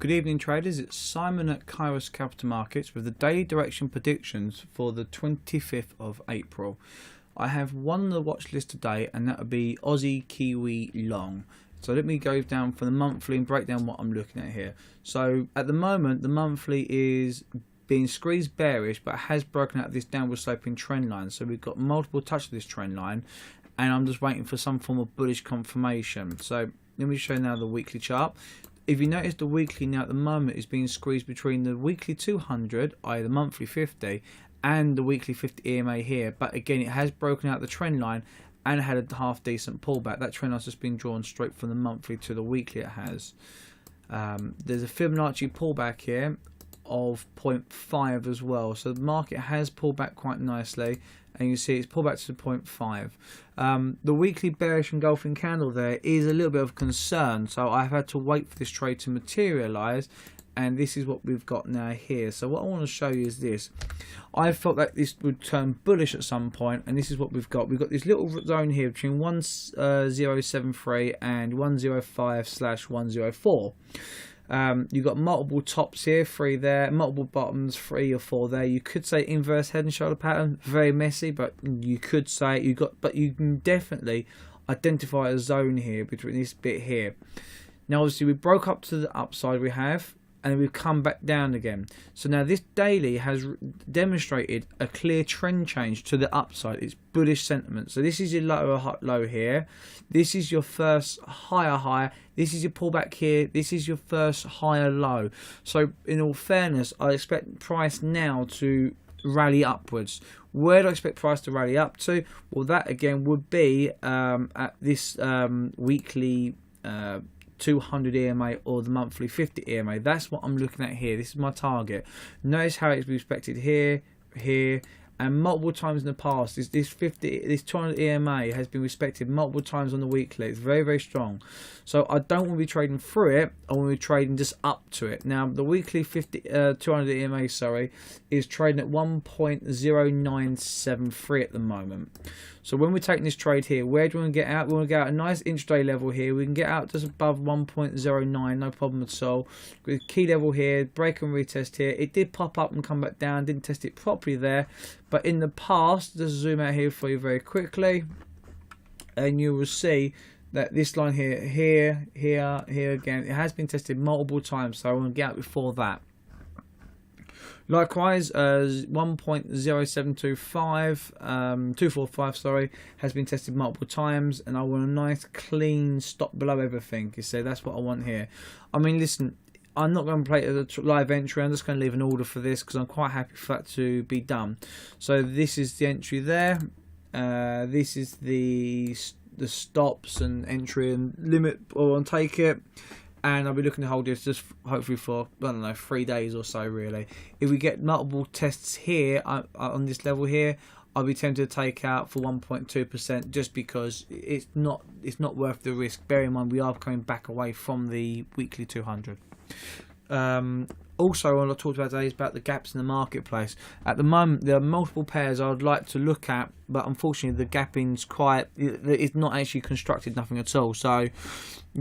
Good evening traders, it's Simon at Kairos Capital Markets with the daily direction predictions for the 25th of April. I have one on the watch list today and that would be Aussie Kiwi Long. So let me go down for the monthly and break down what I'm looking at here. So at the moment the monthly is being squeezed bearish but has broken out of this downward sloping trend line. So we've got multiple touches of this trend line and I'm just waiting for some form of bullish confirmation. So let me show you now the weekly chart. If you notice, the weekly now at the moment is being squeezed between the weekly 200, i.e. the monthly 50, and the weekly 50 EMA here. But again, it has broken out the trend line and had a half decent pullback. That trend line's just been drawn straight from the monthly to the weekly it has. There's a Fibonacci pullback here of 0.5 as well. So the market has pulled back quite nicely. And you see it's pulled back to 0.5. The weekly bearish engulfing candle there is a little bit of concern. So I've had to wait for this trade to materialize. And this is what we've got now here. So what I want to show you is this. I felt that this would turn bullish at some point. And this is what we've got. We've got this little zone here between 1073 and 105/104. You've got multiple tops here, 3 there, multiple bottoms, 3 or 4 there. You could say inverse head and shoulder pattern, very messy, but you could say but you can definitely identify a zone here between this bit here. Now obviously we broke up to the upside and we've come back down again. So now this daily has demonstrated a clear trend change to the upside. It's bullish sentiment. So this is your lower low here. This is your first higher high. This is your pullback here. This is your first higher low. So in all fairness, I expect price now to rally upwards. Where do I expect price to rally up to? Well, that again would be at this weekly 200 EMA or the monthly 50 EMA. That's what I'm looking at here. This is my target. Notice how it's respected here, here, and multiple times in the past. This 200 EMA has been respected multiple times on the weekly. It's very, very strong. So I don't want to be trading through it. I want to be trading just up to it. Now the weekly 200 EMA, is trading at 1.0973 at the moment. So when we're taking this trade here, where do we want to get out? We want to get out a nice intraday level here. We can get out just above 1.09, no problem at all. With key level here, break and retest here. It did pop up and come back down. Didn't test it properly there. But in the past, just zoom out here for you very quickly, and you will see that this line here again, it has been tested multiple times. So I want to get out before that. Likewise, 245 has been tested multiple times, and I want a nice clean stop below everything. You see, that's what I want here. I mean, listen, I'm not going to play a live entry. I'm just going to leave an order for this because I'm quite happy for that to be done. So this is the entry there. This is the stops and entry and limit, or I'll take it. And I'll be looking to hold this just hopefully for, I don't know, 3 days or so really. If we get multiple tests here on this level here, I'll be tempted to take out for 1.2% just because it's not worth the risk. Bear in mind we are coming back away from the weekly 200. Also, what I talked about today is about the gaps in the marketplace. At the moment, there are multiple pairs I would like to look at, but unfortunately, the gapping's it's not actually constructed nothing at all. So,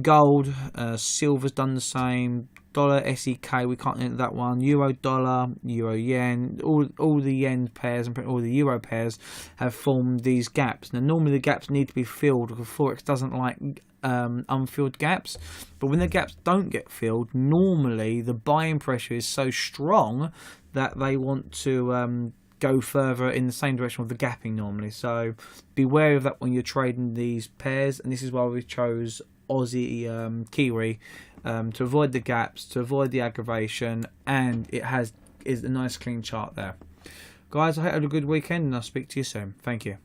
gold, silver's done the same. Dollar, SEK, we can't enter that one. Euro, dollar, euro, yen, all the yen pairs and all the euro pairs have formed these gaps. Now, normally the gaps need to be filled because Forex doesn't like unfilled gaps, but when the gaps don't get filled, normally the buying pressure is so strong that they want to go further in the same direction of the gapping normally. So be wary of that when you're trading these pairs, and this is why we chose Aussie Kiwi to avoid the gaps, to avoid the aggravation, and is a nice clean chart there. Guys, I hope you had a good weekend and I'll speak to you soon. Thank you.